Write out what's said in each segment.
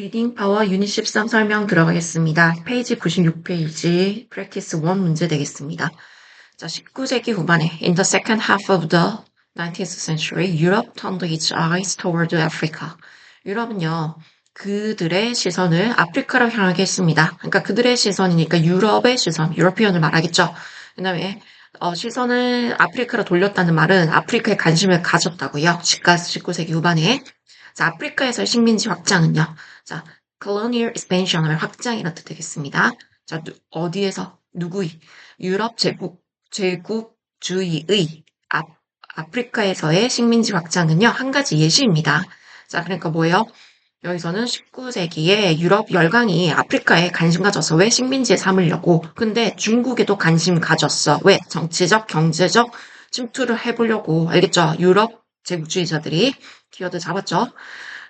리딩 파워 유닛 13 설명 들어가겠습니다. 페이지 96페이지 프랙티스 1 문제 되겠습니다. 자, 19세기 후반에 In the second half of the 19th century, Europe turned its eyes toward Africa. 유럽은요, 그들의 시선을 아프리카로 향하게 했습니다. 그러니까 그들의 시선이니까 유럽의 시선, 유러피언을 말하겠죠. 그 다음에 시선을 아프리카로 돌렸다는 말은 아프리카에 관심을 가졌다고요. 19세기 후반에. 자, 아프리카에서의 식민지 확장은요. 자, colonial expansion 하면 확장이라는 뜻 되겠습니다. 자, 어디에서? 누구의? 유럽 제국주의의 아프리카에서의 식민지 확장은요. 한 가지 예시입니다. 자, 그러니까 뭐예요? 여기서는 19세기에 유럽 열강이 아프리카에 관심 가져서 왜 식민지에 삼으려고. 근데 중국에도 관심 가졌어. 왜? 정치적, 경제적 침투를 해보려고. 알겠죠? 유럽 제국주의자들이 키워드 잡았죠?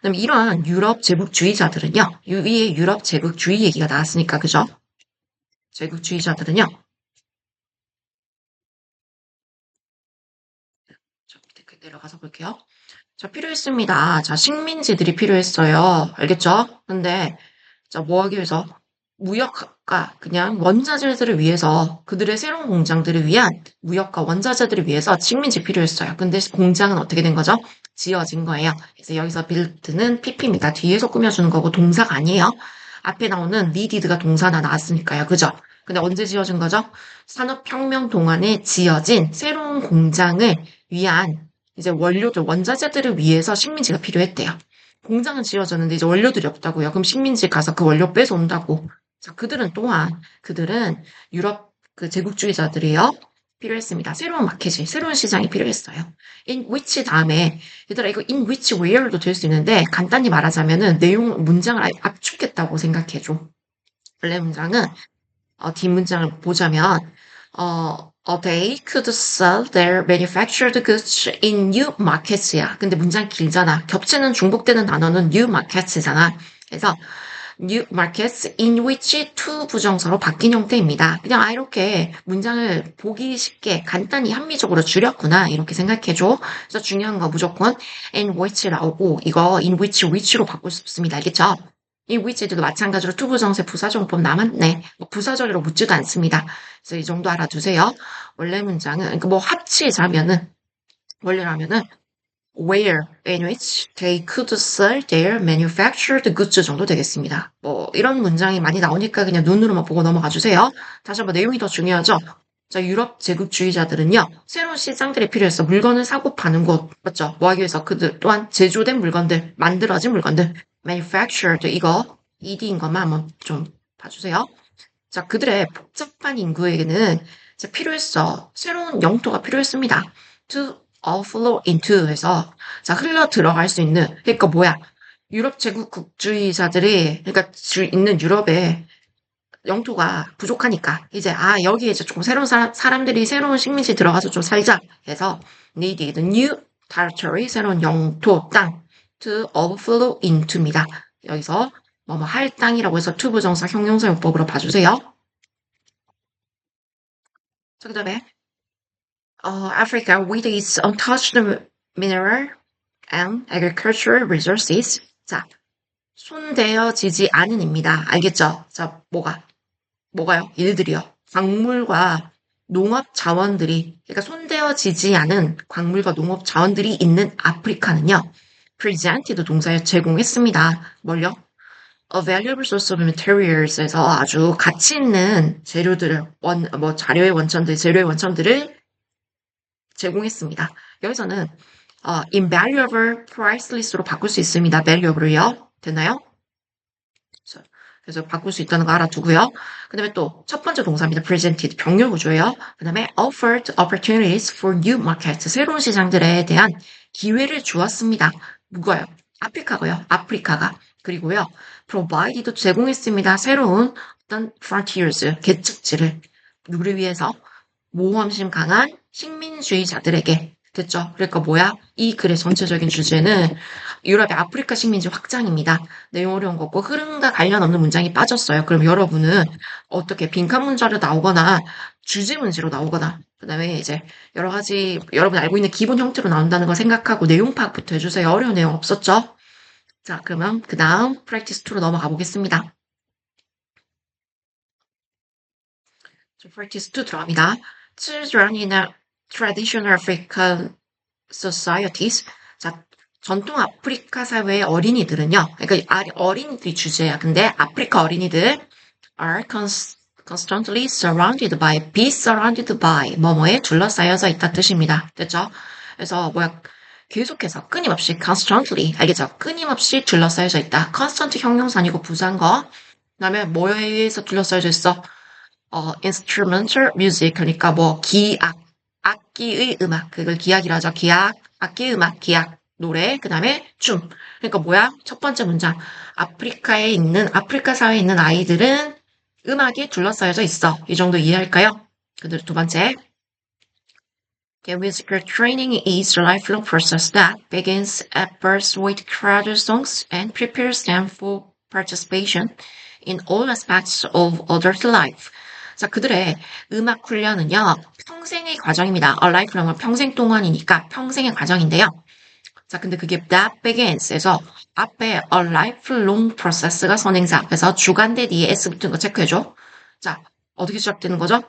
그럼 이러한 유럽 제국주의자들은요. 위에 유럽 제국주의 얘기가 나왔으니까 그죠? 제국주의자들은요. 저 밑에 내려가서 볼게요. 자, 필요했습니다. 자, 식민지들이 필요했어요. 알겠죠? 근데 자, 뭐 하기 위해서? 무역과 그냥 원자재들을 위해서 그들의 새로운 공장들을 위한 무역과 원자재들을 위해서 식민지 필요했어요. 근데 공장은 어떻게 된 거죠? 지어진 거예요. 그래서 여기서 build는 pp입니다. 뒤에서 꾸며주는 거고 동사가 아니에요. 앞에 나오는 needed가 동사나 나왔으니까요. 그죠? 근데 언제 지어진 거죠? 산업혁명 동안에 지어진 새로운 공장을 위한 이제 원료들, 원자재들을 위해서 식민지가 필요했대요. 공장은 지어졌는데 이제 원료들이 없다고요. 그럼 식민지 가서 그 원료 뺏어온다고. 자, 그들은 유럽 그 제국주의자들이요. 필요했습니다. 새로운 마켓이, 새로운 시장이 필요했어요. in which 다음에, 얘들아, 이거 in which where도 될 수 있는데, 간단히 말하자면은 문장을 아예 압축했다고 생각해줘. 원래 문장은, 뒷문장을 보자면, they could sell their manufactured goods in new markets야. 근데 문장 길잖아. 겹치는 중복되는 단어는 new markets잖아. 그래서 new markets in which to 부정사로 바뀐 형태입니다. 그냥 이렇게 문장을 보기 쉽게 간단히 합리적으로 줄였구나. 이렇게 생각해줘. 그래서 중요한 거 무조건 in which 나오고 이거 in which로 바꿀 수 없습니다. 알겠죠? 이 which도 마찬가지로 to 부정세 부사정법 남았네. 부사절로 묻지도 않습니다. 그래서 이 정도 알아두세요. 원래 문장은 그러니까 뭐 합치자면은 원래라면은 where in which they could sell their manufactured goods 정도 되겠습니다. 뭐 이런 문장이 많이 나오니까 그냥 눈으로만 보고 넘어가 주세요. 다시 한번 내용이 더 중요하죠. 자, 유럽 제국주의자들은요, 새로운 시장들이 필요해서 물건을 사고 파는 곳, 맞죠? 뭐 하기 위해서 그들 또한 제조된 물건들, 만들어진 물건들, manufactured, 이거, ed인 것만 한번 좀 봐주세요. 자, 그들의 복잡한 인구에게는 필요했어. 새로운 영토가 필요했습니다. to flow into 해서, 자, 흘러 들어갈 수 있는, 그러니까 뭐야? 유럽 제국주의자들이, 그러니까 있는 유럽에 영토가 부족하니까 이제 여기에 이제 조금 새로운 사람들이 새로운 식민지 들어가서 좀 살자 해서 needed new territory 새로운 영토 땅 to overflow into입니다. 여기서 뭐뭐 할 땅이라고 해서 to 부정사 형용사 용법으로 봐주세요. 자, 그다음에 Africa with its untouched mineral and agricultural resources. 자, 손대어지지 않은입니다. 알겠죠? 자, 뭐가요? 일들이요. 광물과 농업 자원들이, 그러니까 손대어지지 않은 광물과 농업 자원들이 있는 아프리카는요, presented 동사에 제공했습니다. 뭘요? A valuable source of materials에서 아주 가치 있는 재료들을, 재료의 원천들을 제공했습니다. 여기서는, invaluable priceless로 바꿀 수 있습니다. valuable요. 됐나요? 그래서 바꿀 수 있다는 거 알아두고요. 그 다음에 또 첫 번째 동사입니다. presented, 병렬 구조예요. 그 다음에 offered opportunities for new markets, 새로운 시장들에 대한 기회를 주었습니다. 누가요? 아프리카가. 그리고요, provided 제공했습니다. 새로운 어떤 frontiers, 개척지를 누구를 위해서 모험심 강한 식민주의자들에게 됐죠? 그러니까 뭐야? 이 글의 전체적인 주제는 유럽의 아프리카 식민지 확장입니다. 내용 어려운 거고 흐름과 관련 없는 문장이 빠졌어요. 그럼 여러분은 어떻게 빈칸 문자로 나오거나 주제 문제로 나오거나 그다음에 이제 여러 가지 여러분 알고 있는 기본 형태로 나온다는 걸 생각하고 내용 파악부터 해주세요. 어려운 내용 없었죠? 자, 그러면 그 다음 practice 2로 넘어가 보겠습니다. 자, practice 2 들어갑니다. Children in a traditional African societies. 자, 전통 아프리카 사회의 어린이들은요. 그러니까 어린이들이 주제야. 근데 아프리카 어린이들 are constantly surrounded by, be surrounded by, 뭐뭐에 둘러싸여져 있다 뜻입니다. 됐죠? 그래서 뭐야, 계속해서 끊임없이 constantly, 알겠죠? 끊임없이 둘러싸여져 있다. constant 형용사니고 부사인 거. 그다음에 뭐에 의해서 둘러싸여져 있어? instrumental music, 그러니까 뭐 기악, 악기의 음악, 그걸 기악이라 하죠. 기악, 악기의 음악, 기악, 노래, 그 다음에 춤. 그러니까 뭐야? 첫 번째 문장. 아프리카 사회에 있는 아이들은 음악에 둘러싸여져 있어. 이 정도 이해할까요? 그대로 두 번째. Okay, musical training is a lifelong process that begins at birth with crowd songs and prepares them for participation in all aspects of adult life. 자, 그들의 음악 훈련은요, 평생의 과정입니다. A lifelong은 평생 동안이니까 평생의 과정인데요. 자, 근데 그게 that begins에서 앞에 a lifelong process가 선행사. 그래서 주간대 뒤에 s 붙은 거 체크해줘. 자, 어떻게 시작되는 거죠?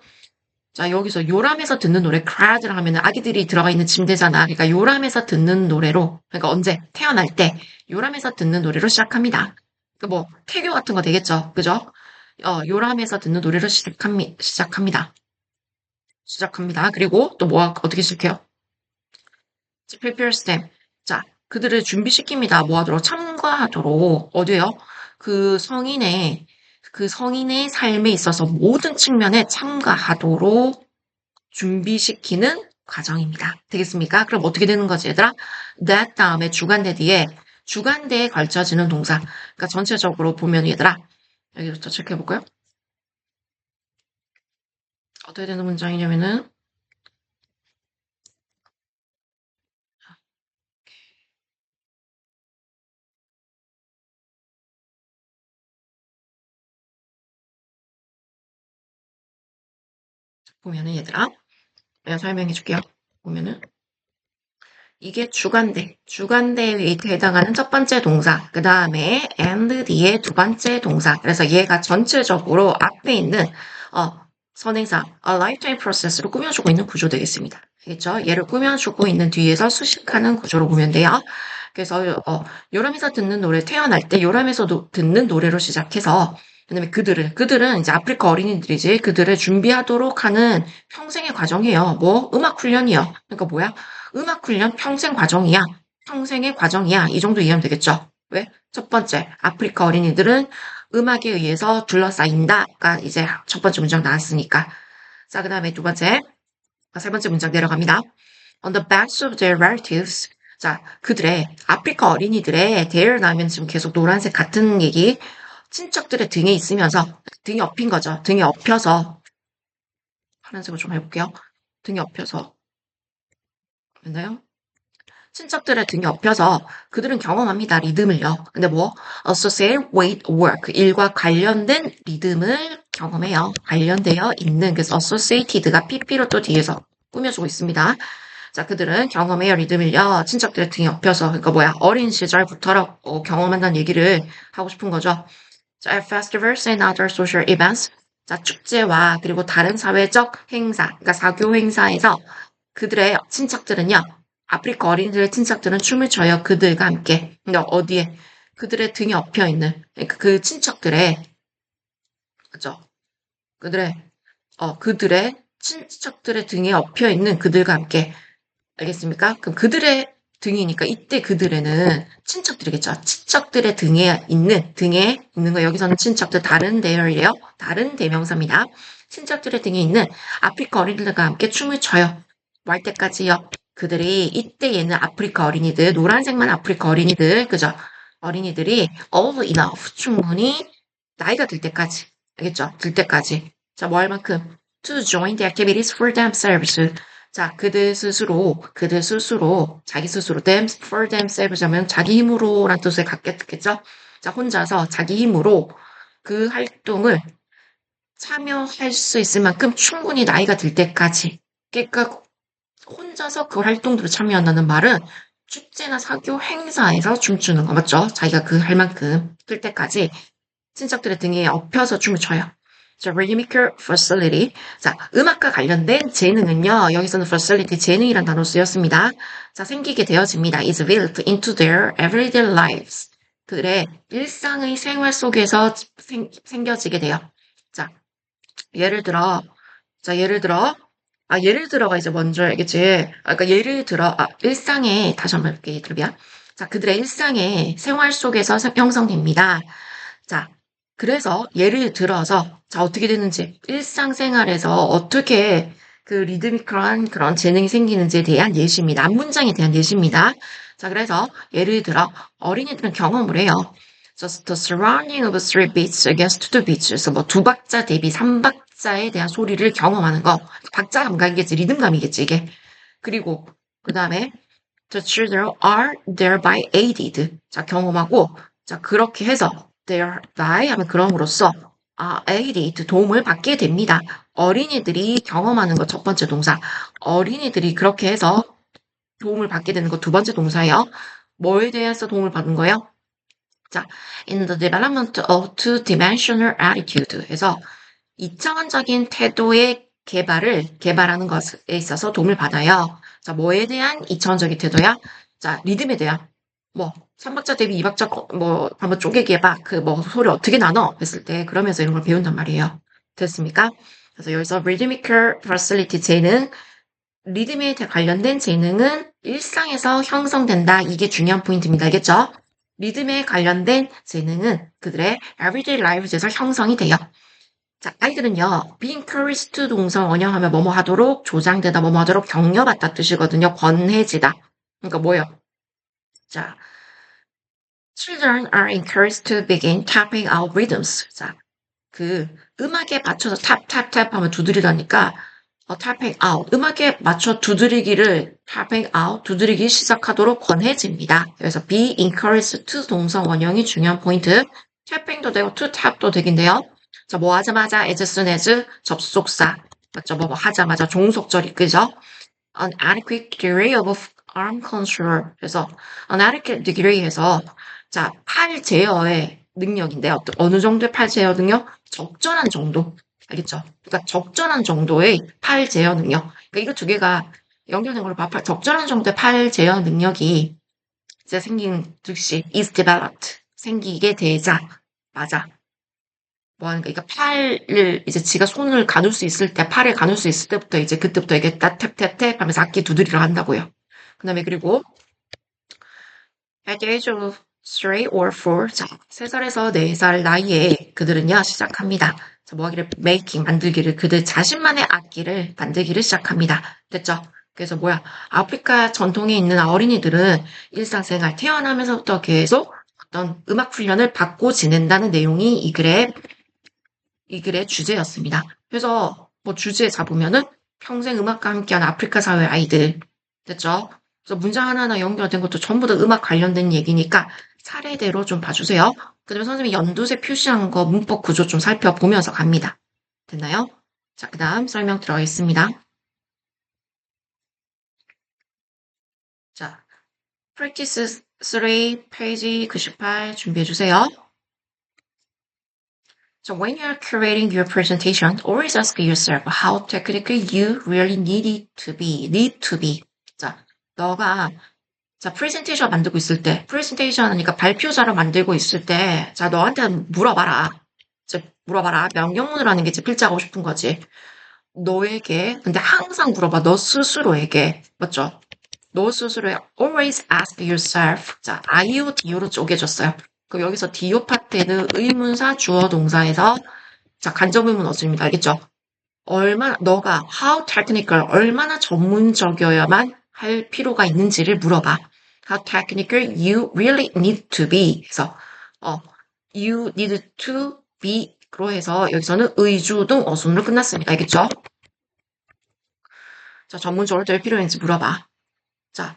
자, 여기서 요람에서 듣는 노래, crowd랑 하면 아기들이 들어가 있는 침대잖아. 그러니까 요람에서 듣는 노래로, 그러니까 언제? 태어날 때, 요람에서 듣는 노래로 시작합니다. 그 뭐, 태교 같은 거 되겠죠? 그죠? 요람에서 듣는 노래로 시작합니다. 시작합니다. 그리고 또 뭐, 어떻게 시작해요? prepares them. 자, 그들을 준비시킵니다. 뭐 하도록? 참가하도록. 어디에요? 그 성인의, 그 성인의 삶에 있어서 모든 측면에 참가하도록 준비시키는 과정입니다. 되겠습니까? 그럼 어떻게 되는 거지, 얘들아? that 다음에 주간대 뒤에 주간대에 걸쳐지는 동사. 그러니까 전체적으로 보면 얘들아, 여기부터 체크해볼까요? 어떻게 되는 문장이냐면은, 보면은 얘들아, 내가 설명해 줄게요. 보면은, 이게 주간대에 해당하는 첫 번째 동사, 그 다음에 and 뒤에 두 번째 동사. 그래서 얘가 전체적으로 앞에 있는 선행사 a lifetime process로 꾸며주고 있는 구조 되겠습니다. 알겠죠? 얘를 꾸며주고 있는 뒤에서 수식하는 구조로 보면 돼요. 그래서 요람에서 듣는 노래 태어날 때 요람에서 듣는 노래로 시작해서 그다음에 그들은 이제 아프리카 어린이들이지 그들을 준비하도록 하는 평생의 과정이에요. 뭐 음악 훈련이요. 그러니까 뭐야? 음악 훈련 평생 과정이야. 평생의 과정이야. 이 정도 이해하면 되겠죠? 왜? 첫 번째, 아프리카 어린이들은 음악에 의해서 둘러싸인다가 이제 첫 번째 문장 나왔으니까. 자, 그 다음에 두 번째, 세 번째 문장 내려갑니다. On the backs of their relatives. 자, 아프리카 어린이들의 their 나오면 지금 계속 노란색 같은 얘기. 친척들의 등에 있으면서 등이 엎인 거죠. 등에 엎여서 파란색으로 좀 해볼게요. 등에 엎여서 맞나요? 친척들의 등에 엎여서 그들은 경험합니다. 리듬을요. 근데 뭐 associate with work 일과 관련된 리듬을 경험해요. 관련되어 있는 그래서 associated가 PP로 또 뒤에서 꾸며주고 있습니다. 자, 그들은 경험해요. 리듬을요. 친척들의 등에 엎여서 그러니까 뭐야 어린 시절부터 경험한다는 얘기를 하고 싶은 거죠. 자, at festivals and other social events. 자, 축제와 그리고 다른 사회적 행사, 그러니까 사교 행사에서 그들의 친척들은요, 아프리카 어린이들의 친척들은 춤을 춰요. 그들과 함께. 그러니까 어디에? 그들의 등에 엎여 있는, 그러니까 그 친척들의, 그죠? 그들의, 그들의 친척들의 등에 엎여 있는 그들과 함께. 알겠습니까? 그럼 그들의 등이니까 이때 그들에는 친척들이겠죠. 친척들의 등에 있는 거 여기서는 친척들 다른 대열이에요. 다른 대명사입니다. 친척들의 등에 있는 아프리카 어린이들과 함께 춤을 춰요. 뭐 할 때까지요? 그들이 이때 얘는 아프리카 어린이들 노란색만 아프리카 어린이들 그죠? 어린이들이 old enough 충분히 나이가 들 때까지 알겠죠? 들 때까지 자 뭐 할 만큼 to join the activities for themselves 자, 자기 스스로, them, for themselves 하면 자기 힘으로란 뜻을 갖겠죠? 자, 혼자서 자기 힘으로 그 활동을 참여할 수 있을 만큼 충분히 나이가 들 때까지. 그러니까 혼자서 그 활동들을 참여한다는 말은 축제나 사교 행사에서 춤추는 거 맞죠? 자기가 그 할 만큼 클 때까지 친척들의 등에 업혀서 춤을 춰요. 자, rhythmical facility. 자, 음악과 관련된 재능은요. 여기서는 facility 재능이란 단어 쓰였습니다. 자, 생기게 되어집니다. is built into their everyday lives. 그들의 일상의 생활 속에서 생겨지게 돼요. 자, 예를 들어, 예를 들어가 이제 먼저 알겠지? 그러니까 예를 들어, 일상에, 다시 한번 이렇게 들어봐. 자, 그들의 일상의 생활 속에서 형성됩니다. 자, 그래서 예를 들어서, 자, 어떻게 되는지, 일상생활에서 어떻게 그 리드미컬한 그런 재능이 생기는지에 대한 예시입니다. 앞문장에 대한 예시입니다. 자, 그래서 예를 들어, 어린이들은 경험을 해요. Just the surrounding of three beats against two beats. 그래서 뭐 두 박자 대비 삼 박자에 대한 소리를 경험하는 거. 박자 감각이겠지, 리듬감이겠지, 이게. 그리고, 그 다음에, The children are thereby aided. 자, 경험하고, 자, 그렇게 해서, thereby 하면 그럼으로써, aided, 도움을 받게 됩니다. 어린이들이 경험하는 거 첫 번째 동사. 어린이들이 그렇게 해서 도움을 받게 되는 거 두 번째 동사예요. 뭐에 대해서 도움을 받는 거예요? 자, in the development of two-dimensional attitude. 해서 이차원적인 태도의 개발하는 것에 있어서 도움을 받아요. 자, 뭐에 대한 이차원적인 태도야? 자, 리듬에 대한. 뭐, 3박자 대비 2박자, 뭐, 한번 쪼개기 해봐. 소리 어떻게 나눠? 했을 때, 그러면서 이런 걸 배운단 말이에요. 됐습니까? 그래서 여기서 rhythmical facility 재능, 리듬에 관련된 재능은 일상에서 형성된다. 이게 중요한 포인트입니다. 알겠죠? 리듬에 관련된 재능은 그들의 everyday lives에서 형성이 돼요. 자, 아이들은요, be encouraged to 동사 원형하면 뭐뭐 하도록, 조장되다, 뭐뭐 하도록 격려받다 뜻이거든요. 권해지다. 그러니까 뭐예요? 자, children are encouraged to begin tapping out rhythms. 자, 그 음악에 맞춰서 탑 하면 두드리다니까 tapping out 음악에 맞춰 두드리기를 tapping out 두드리기 시작하도록 권해집니다. 그래서 be encouraged to 동사 원형이 중요한 포인트. tapping도 되고 to tap도 되긴데요. 자, 뭐 하자마자 as soon as 접속사 맞죠? 뭐 하자마자 종속절이 끄죠. An adequate degree of arm control. 그래서 an adequate degree에서 자, 팔 제어의 능력인데 어느 정도의 팔 제어 능력? 적절한 정도. 알겠죠? 그러니까 적절한 정도의 팔 제어 능력. 그러니까 이거 두 개가 연결된 걸로 봐. 적절한 정도의 팔 제어 능력이 이제 생긴 즉시 is developed. 생기게 되자. 맞아. 뭐 하는 거, 그러니까 팔을 이제 지가 손을 가눌 수 있을 때, 팔을 가눌 수 있을 때부터 이제 그때부터 이게 탭탭탭 하면서 악기 두드리려 한다고요. 그 다음에 그리고 at the age of 3 or 4, 자, 3살에서 4살 나이에 그들은요, 시작합니다. 자, 뭐 하기를, making, 만들기를, 그들 자신만의 악기를 만들기를 시작합니다. 됐죠? 그래서 뭐야, 아프리카 전통에 있는 어린이들은 일상생활 태어나면서부터 계속 어떤 음악 훈련을 받고 지낸다는 내용이 이 글의 주제였습니다. 그래서 뭐 주제 잡으면은 평생 음악과 함께한 아프리카 사회 아이들. 됐죠? 그래서 문장 하나하나 연결된 것도 전부 다 음악 관련된 얘기니까 차례대로 좀 봐주세요. 그다음에 선생님이 연두색 표시한 거 문법 구조 좀 살펴보면서 갑니다. 됐나요? 자, 그 다음 설명 들어가겠습니다. 자, practice 3, 페이지 98 준비해주세요. So when you're creating your presentation, always ask yourself how technical you really need to be. 자, 너가 자, 프레젠테이션 만들고 있을 때, 프레젠테이션 하니까 발표자를 만들고 있을 때, 자, 너한테 물어봐라. 물어봐라. 명령문을 하는 게 이제 필자고 싶은 거지. 너에게, 근데 항상 물어봐. 너 스스로에게. 맞죠? 너 스스로에 always ask yourself. 자, IU, DU로 쪼개졌어요. 그럼 여기서 DU 파트에는 의문사, 주어, 동사에서 자, 간접 의문 어습니다. 알겠죠? 너가 how technical, 얼마나 전문적이어야만 할 필요가 있는지를 물어봐. How technical you really need to be. 그래서, you need to be로 해서 여기서는 의주동 어순으로 끝났습니다. 알겠죠? 자, 전문적으로 될 필요 있는지 물어봐. 자,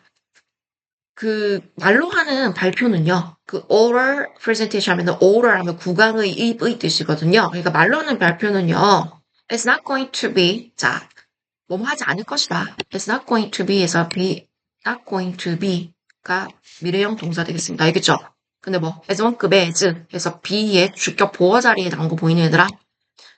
그 말로 하는 발표는요. 그 oral presentation 하면 oral 하면 구강의 입의 뜻이거든요. 그러니까 말로 하는 발표는요. It's not going to be 뭐뭐 하지 않을 것이다. It's not going to be에서 be not going to be 미래형 동사 되겠습니다. 알겠죠? 근데 뭐 as1급의 as 해서 be의 주격 보어 자리에 나온 거 보이는 얘들아?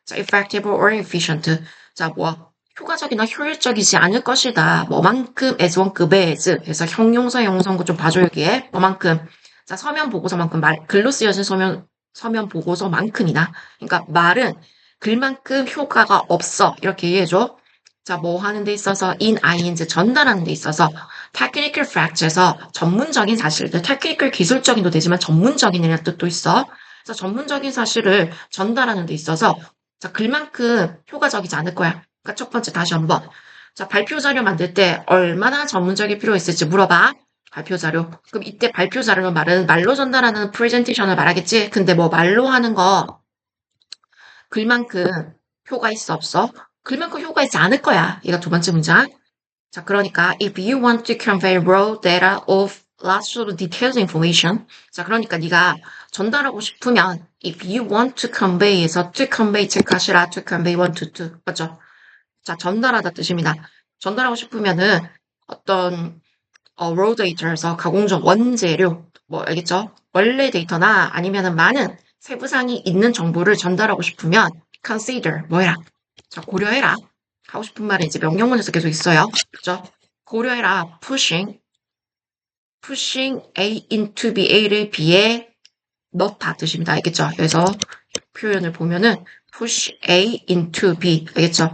자, effective or efficient. 자, 뭐 효과적이나 효율적이지 않을 것이다. 뭐만큼 as1급의 as 해서 형용사 형용사인 거좀 봐줘 여기에. 뭐만큼. 자, 서면 보고서만큼 글로 쓰여진 서면 보고서만큼이나. 그러니까 말은 글만큼 효과가 없어. 이렇게 이해해줘. 자, 뭐 하는 데 있어서 ing 전달하는 데 있어서 technical facts에서 전문적인 사실들, technical 기술적인도 되지만 전문적인이라는 뜻도 있어. 그래서 전문적인 사실을 전달하는 데 있어서 자, 글만큼 효과적이지 않을 거야. 그러니까 첫 번째 다시 한번. 자, 발표 자료 만들 때 얼마나 전문적이 필요했을지 물어봐. 발표 자료. 그럼 이때 발표 자료는 말로 전달하는 프레젠테이션을 말하겠지? 근데 뭐 말로 하는 거 글만큼 효과 있어 없어? 글만큼 효과 있지 않을 거야. 이가 두 번째 문장. 자, 그러니까 if you want to convey raw data of lots of detailed information. 자, 그러니까 네가 전달하고 싶으면 if you want to convey에서 to convey 체크하시라 to convey want to 맞죠? 자, 전달하다 뜻입니다. 전달하고 싶으면은 어떤 raw data에서 가공적 원재료 뭐 알겠죠? 원래 데이터나 아니면은 많은 세부사항이 있는 정보를 전달하고 싶으면 consider 뭐해라? 자, 고려해라. 하고 싶은 말은 이제 명령문에서 계속 있어요. 그죠? 고려해라. pushing A into B, A를 B에 넣다 뜻입니다. 알겠죠? 그래서 표현을 보면은 push A into B. 알겠죠?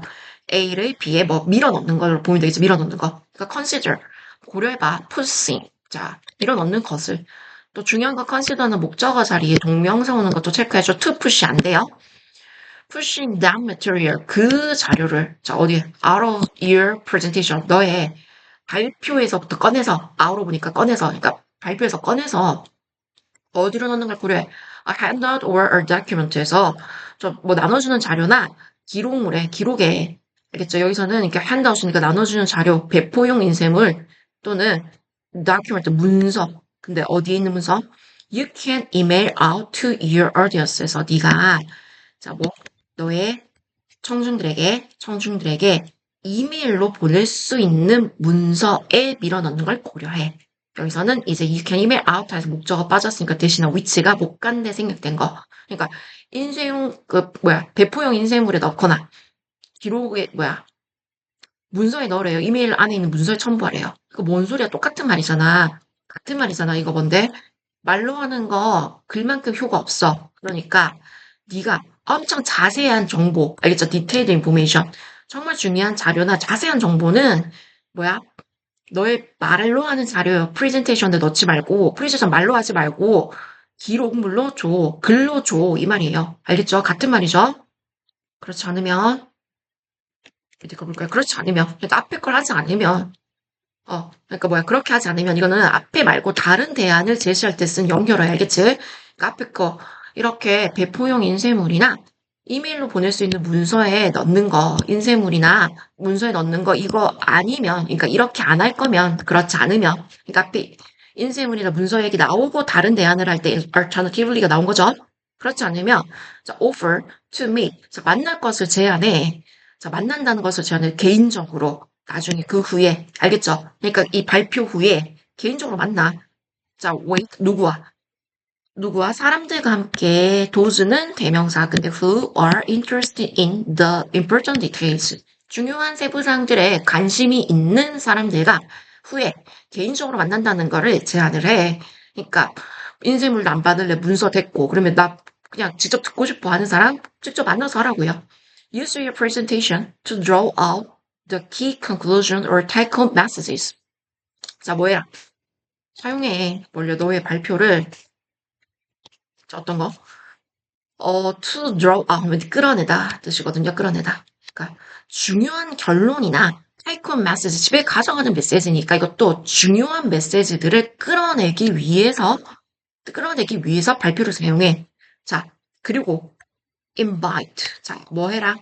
A를 B에 뭐 밀어 넣는 걸로 보면 되겠죠? 밀어 넣는 거. 그러니까 consider. 고려해봐. pushing. 자, 밀어 넣는 것을. 또 중요한 건 consider는 목적어 자리에 동명사 오는 것도 체크해줘. to push 안 돼요. pushing that material, 그 자료를, 자, 어디, out of your presentation, 너의 발표에서부터 꺼내서, out로 보니까 꺼내서, 그러니까 발표에서 꺼내서, 어디로 넣는 걸 고려해? A handout or a document에서, 뭐 나눠주는 자료나, 기록에, 알겠죠? 여기서는 이렇게 handout이니까 나눠주는 자료, 배포용 인쇄물, 또는 document, 문서. 근데 어디에 있는 문서? You can email out to your audience에서 네가, 자, 뭐, 너의 청중들에게 이메일로 보낼 수 있는 문서에 밀어넣는 걸 고려해. 여기서는 이제 you can email out 해서 목적어 빠졌으니까 대신에 위치가 못 간데 생략된 거. 그러니까 배포용 인쇄물에 넣거나 기록에 문서에 넣으래요. 이메일 안에 있는 문서에 첨부하래요. 그 뭔 소리야? 똑같은 말이잖아. 같은 말이잖아. 이거 뭔데? 말로 하는 거 글만큼 효과 없어. 그러니까 네가 엄청 자세한 정보, 알겠죠? 디테일드 인포메이션. 정말 중요한 자료나 자세한 정보는 너의 말로 하는 자료 프레젠테이션에 넣지 말고 프레젠테이션 말로 하지 말고 기록물로 줘. 글로 줘. 이 말이에요. 알겠죠? 같은 말이죠? 그렇지 않으면 어디 가볼까요? 그렇지 않으면 그러니까 앞에 걸 하지 않으면 그러니까 그렇게 하지 않으면 이거는 앞에 말고 다른 대안을 제시할 때 쓴 연결어야 알겠지? 그러니까 앞에 거 이렇게 배포용 인쇄물이나 이메일로 보낼 수 있는 문서에 넣는 거, 인쇄물이나 문서에 넣는 거 이거 아니면, 그러니까 이렇게 안 할 거면, 그렇지 않으면, 그러니까 앞에 인쇄물이나 문서 얘기 나오고 다른 대안을 할 때 alternatively가 나온 거죠. 그렇지 않으면, 자, offer to meet, 자, 만날 것을 제안해. 자, 만난다는 것을 제안해 개인적으로. 나중에 그 후에, 알겠죠? 그러니까 이 발표 후에 개인적으로 만나. 자, wait, 누구와 사람들과 함께 도주는 대명사. 근데 who are interested in the important details. 중요한 세부사항들에 관심이 있는 사람들과 후에 개인적으로 만난다는 거를 제안을 해. 그러니까 인쇄물도 안 받을래 문서 됐고 그러면 나 그냥 직접 듣고 싶어 하는 사람 직접 만나서 하라고요. Use your presentation to draw out the key conclusion or take-home messages. 자, 뭐야? 사용해. 너의 발표를 어떤 거? to draw out, 끌어내다 뜻이거든요. 끌어내다. 그러니까 중요한 결론이나 take-home message, 집에 가져가는 메시지니까 이것도 중요한 메시지들을 끌어내기 위해서 발표를 사용해. 자, 그리고 invite. 자, 뭐 해라?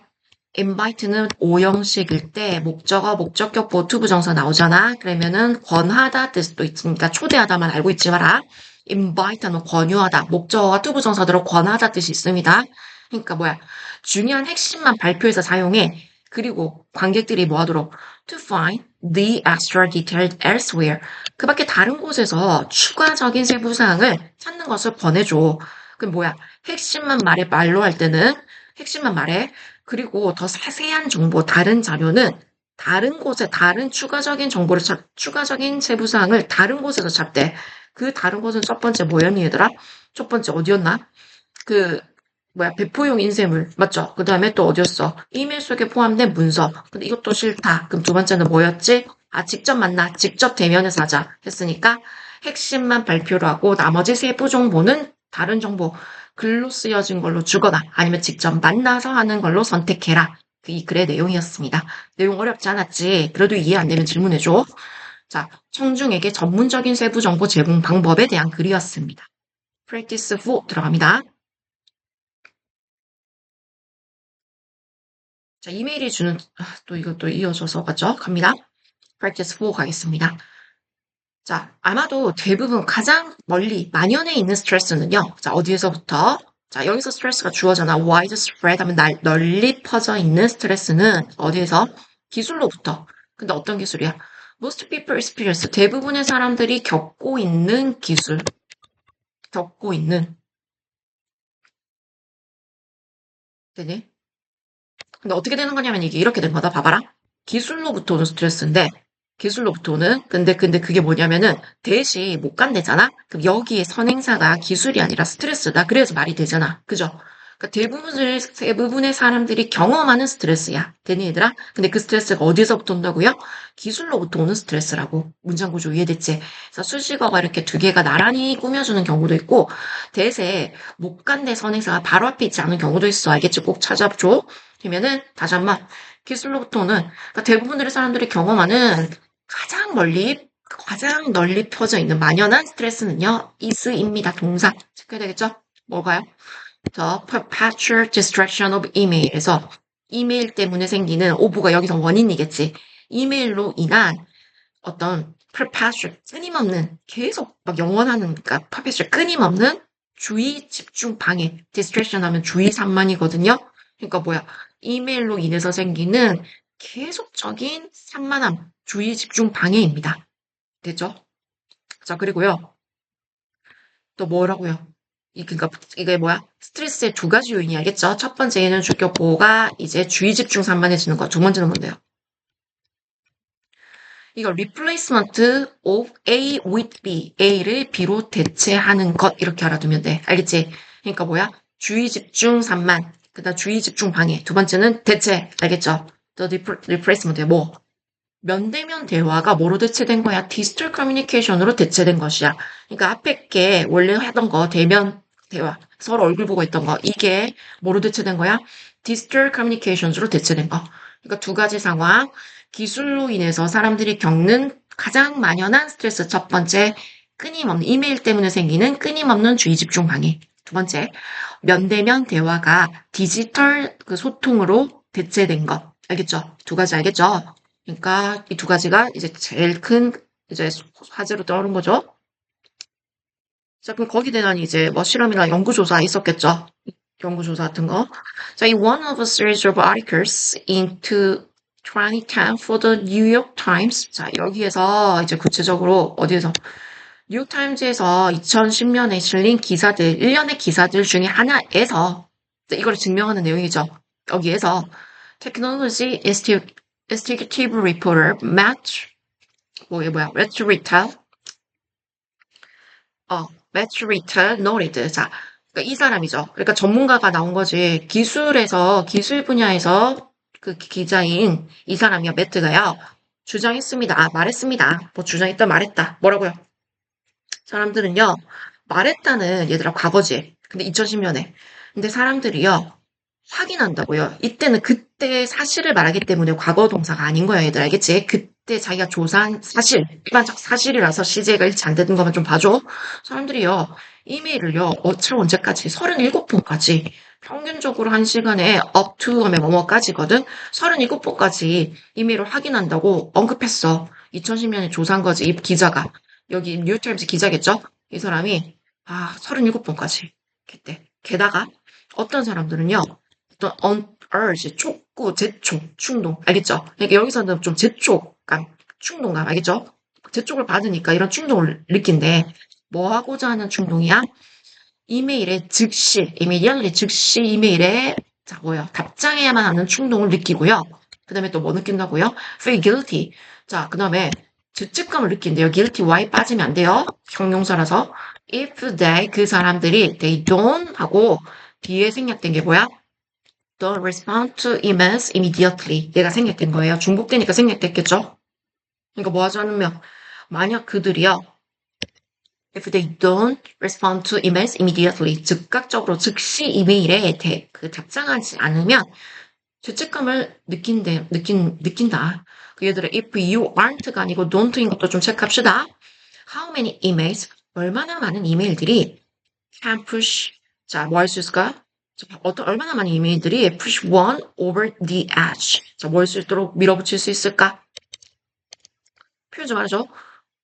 invite는 오형식일 때 목적어, 목적격, 보투 부정사 나오잖아. 그러면은 권하다 뜻도 있으니까 초대하다만 알고 있지 마라. invite 하면 권유하다. 목적어와 투부정사들로 권하다 뜻이 있습니다. 그러니까 중요한 핵심만 발표해서 사용해. 그리고 관객들이 뭐 하도록 to find the extra detail elsewhere. 그 밖에 다른 곳에서 추가적인 세부 사항을 찾는 것을 권해줘. 그럼 뭐야? 핵심만 말해 말로 할 때는 핵심만 말해. 그리고 더 자세한 정보, 다른 자료는 다른 곳에 다른 추가적인 정보를 추가적인 세부 사항을 다른 곳에서 찾대. 그 다른 곳은 첫 번째 뭐였니 얘들아? 첫 번째 어디였나? 그 뭐야 배포용 인쇄물 맞죠? 그 다음에 또 어디였어? 이메일 속에 포함된 문서. 근데 이것도 싫다. 그럼 두 번째는 뭐였지? 아 직접 만나, 직접 대면해서 하자 했으니까 핵심만 발표를 하고 나머지 세부 정보는 다른 정보 글로 쓰여진 걸로 주거나 아니면 직접 만나서 하는 걸로 선택해라. 이 글의 내용이었습니다. 내용 어렵지 않았지? 그래도 이해 안 되면 질문해줘. 자, 청중에게 전문적인 세부 정보 제공 방법에 대한 글이었습니다. practice 4 들어갑니다. 자, 이메일이 주는, 또 이것도 이어져서 맞죠? 갑니다. practice 4 가겠습니다. 자, 아마도 대부분 가장 멀리 만연해 있는 스트레스는요. 자, 어디에서부터? 자, 여기서 스트레스가 주어잖아. widespread 하면 널리 퍼져 있는 스트레스는 어디에서? 기술로부터. 근데 어떤 기술이야? Most people experience. 대부분의 사람들이 겪고 있는 기술. 겪고 있는. 되니? 근데 어떻게 되는 거냐면 이게 이렇게 된 거다. 봐봐라. 기술로부터 오는 스트레스인데, 기술로부터 오는, 근데 그게 뭐냐면은, 대시 못 간대잖아? 그럼 여기에 선행사가 기술이 아니라 스트레스다. 그래서 말이 되잖아. 그죠? 그러니까 대부분의 사람들이 경험하는 스트레스야. 되니, 얘들아? 근데 그 스트레스가 어디서부터 온다고요? 기술로부터 오는 스트레스라고. 문장 구조 이해됐지? 그래서 수식어가 이렇게 두 개가 나란히 꾸며주는 경우도 있고, 대세 못 간대 선행사가 바로 앞에 있지 않은 경우도 있어. 알겠지? 꼭 찾아줘. 그러면은, 다시 한번, 기술로부터는 그러니까 대부분의 사람들이 경험하는 가장 널리 펴져 있는 만연한 스트레스는요, is입니다. 동사. 체크해야 되겠죠? 뭘까요? 저 perpetual distraction of email에서 이메일 때문에 생기는 오브가 여기서 원인이겠지. 이메일로 인한 어떤 perpetual 끊임없는 계속 막 영원하는 그러니까 perpetual 끊임없는 주의 집중 방해. distraction 하면 주의 산만이거든요. 그러니까 뭐야? 이메일로 인해서 생기는 계속적인 산만함, 주의 집중 방해입니다. 됐죠? 자, 그리고요. 또 뭐라고요? 그러니까 이게 뭐야? 스트레스의 두 가지 요인이 알겠죠? 첫 번째는 주격 보호가 이제 주의 집중 산만해지는 거. 두 번째는 뭔데요? 이거 replacement of A with B. A를 B로 대체하는 것. 이렇게 알아두면 돼. 알겠지? 그러니까 뭐야? 주의 집중 산만. 그다음 주의 집중 방해. 두 번째는 대체. 알겠죠? 또 replacement에 뭐? 면대면 대화가 뭐로 대체된 거야? 디지털 커뮤니케이션으로 대체된 것이야. 그러니까 앞에 게 원래 하던 거 대면 대화 서로 얼굴 보고 있던 거 이게 뭐로 대체된 거야? 디지털 커뮤니케이션으로 대체된 거. 그러니까 두 가지 상황 기술로 인해서 사람들이 겪는 가장 만연한 스트레스 첫 번째 끊임없는 이메일 때문에 생기는 끊임없는 주의 집중 방해. 두 번째 면대면 대화가 디지털 그 소통으로 대체된 것. 알겠죠? 두 가지 알겠죠? 그러니까 이 두 가지가 이제 제일 큰 이제 화제로 떠오른 거죠. 자, 그럼 거기에 대한 이제 뭐 실험이나 연구조사 있었겠죠. 연구조사 같은 거. 자, 이 one of a series of articles into 2010 for the New York Times. 자, 여기에서 이제 구체적으로 어디에서 뉴욕타임즈에서 2010년에 실린 기사들, 1년의 기사들 중에 하나에서 이걸 증명하는 내용이죠. 여기에서 Technology Executive Reporter Matt Rittel, Matt Rittel noted. 자, 그러니까 이 사람이죠. 그러니까 전문가가 나온 거지. 기술 분야에서 그 기자인 이 사람이요, 매트가요. 주장했습니다. 말했습니다. 뭐 주장했다, 말했다. 뭐라고요? 사람들은요, 말했다는 얘들아 과거지. 근데 2010년에. 근데 사람들이요, 확인한다고요. 이때는 그때 사실을 말하기 때문에 과거 동사가 아닌 거야, 얘들 알겠지? 그때 자기가 조사한 사실, 일반적 사실이라서 시제가 일치 안 되는 것만 좀 봐줘. 사람들이요, 이메일을요, 어차 언제까지? 37번까지. 평균적으로 한 시간에 up to 하면 뭐뭐까지거든? 37번까지 이메일을 확인한다고 언급했어. 2010년에 조사한 거지, 이 기자가. 여기 뉴욕타임즈 기자겠죠? 이 사람이, 37번까지. 그때. 게다가, 어떤 사람들은요, 어떤 urge, 촉구, 재촉, 충동. 알겠죠? 그러니까 여기서는 좀 재촉감, 충동감. 알겠죠? 재촉을 받으니까 이런 충동을 느낀대. 뭐 하고자 하는 충동이야? 이메일에 즉시, immediately 즉시 이메일에 자 뭐야 답장해야만 하는 충동을 느끼고요. 그 다음에 또 뭐 느낀다고요? feel guilty. 자, 그 다음에 죄책감을 느낀대요. guilty y 빠지면 안 돼요. 형용사라서 if they 그 사람들이 they don't 하고 뒤에 생략된 게 뭐야? don't respond to emails immediately. 얘가 생략된 거예요. 중복되니까 생략됐겠죠? 그러니까 뭐 하자면 만약 그들이요. If they don't respond to emails immediately, 즉각적으로 즉시 이메일에 답장하지 않으면 죄책감을 느낀다. 그 얘들아, if you aren't가 아니고 don't인 것도 좀 체크합시다. How many emails? 얼마나 많은 이메일들이 can push, 자, 뭐 할 수 있을까? 얼마나 많은 이메일들이 push one over the edge. 자, 뭐 할 수 있도록 밀어붙일 수 있을까? 표현 좀 하죠.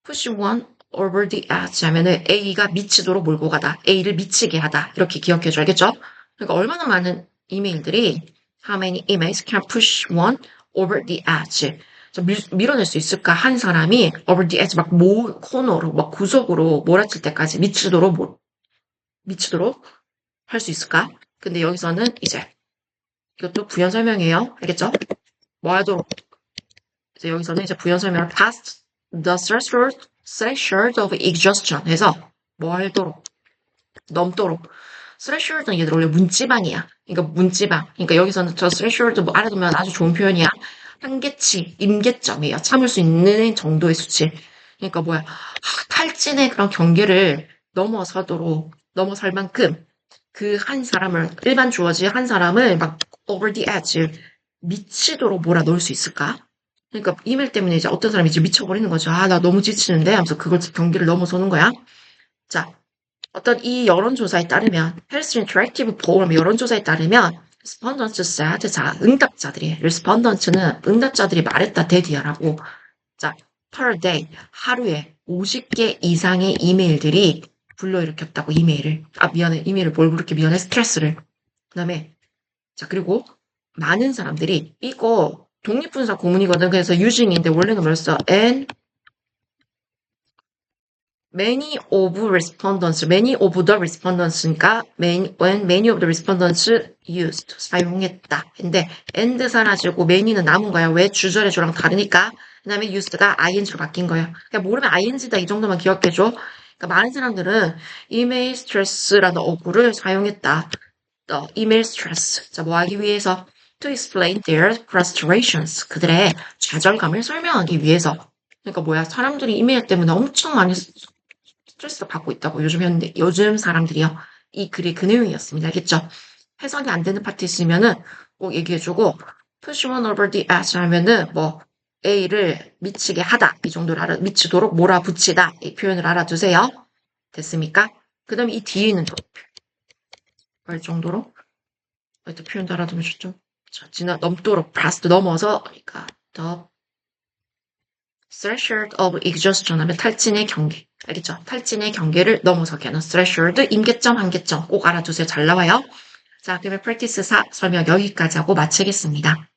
push one over the edge 하면은 A가 미치도록 몰고 가다. A를 미치게 하다. 이렇게 기억해줘. 알겠죠? 그러니까 얼마나 많은 이메일들이 how many emails can push one over the edge. 밀어낼 수 있을까? 한 사람이 over the edge 막 코너로 막 구석으로 몰아칠 때까지 미치도록 할 수 있을까? 근데 여기서는 이제 이것도 부연 설명이에요. 알겠죠? 뭐 하도록 이제 여기서는 이제 부연 설명을 past the threshold of exhaustion 해서 뭐 하도록 넘도록 threshold는 얘들 원래 문지방이야. 그러니까 문지방. 그러니까 여기서는 저 threshold 뭐 알아두면 아주 좋은 표현이야. 한계치, 임계점이에요. 참을 수 있는 정도의 수치. 그러니까 뭐야 탈진의 그런 경계를 넘어설 만큼 그 한 사람을 일반 주어지 한 사람을 막 over the edge 미치도록 몰아넣을 수 있을까? 그러니까 이메일 때문에 이제 어떤 사람이 이제 미쳐버리는 거죠. 아, 나 너무 지치는데 하면서 그걸 경기를 넘어서는 거야. 자, 어떤 이 여론조사에 따르면 헬스 인터랙티브 포럼 여론조사에 따르면 respondents said 자, respondent는 응답자들이 말했다 대디야라고. 자, per day 하루에 50개 이상의 이메일들이 불러일으켰다고 이메일을. 아, 미안해. 이메일을 뭘 그렇게 미안해. 스트레스를. 그다음에 자, 그리고 많은 사람들이 이거 독립분사 구문이거든. 그래서 using인데 원래는 뭐였어? and many of the respondents니까 when many of the respondents used 사용했다. 근데 and 사라지고 many는 남은 거야. 왜 주절의 주랑 다르니까. 그다음에 used가 ing로 바뀐 거야. 그냥 모르면 ing다 이 정도만 기억해줘. 그러니까 많은 사람들은 이메일 스트레스라는 어구를 사용했다. 이메일 스트레스. 자, 뭐 하기 위해서? To explain their frustrations. 그들의 좌절감을 설명하기 위해서. 그러니까 뭐야? 사람들이 이메일 때문에 엄청 많이 스트레스 받고 있다고. 요즘 사람들이요. 이 글의 그 내용이었습니다. 알겠죠? 해석이 안 되는 파트 있으면은 꼭 얘기해주고, push one over the edge 하면은 뭐, A를 미치게 하다. 이 정도를 미치도록 몰아붙이다. 이 표현을 알아두세요. 됐습니까? 그 다음에 이 뒤에 있는 할 정도로 또 표현도 알아두면 좋죠. 자, 넘도록 past 넘어서 그러니까 the threshold of exhaustion 하면 탈진의 경계. 알겠죠? 탈진의 경계를 넘어서게 하는 threshold 임계점, 한계점 꼭 알아두세요. 잘 나와요. 자, 그러면 practice 4 설명 여기까지 하고 마치겠습니다.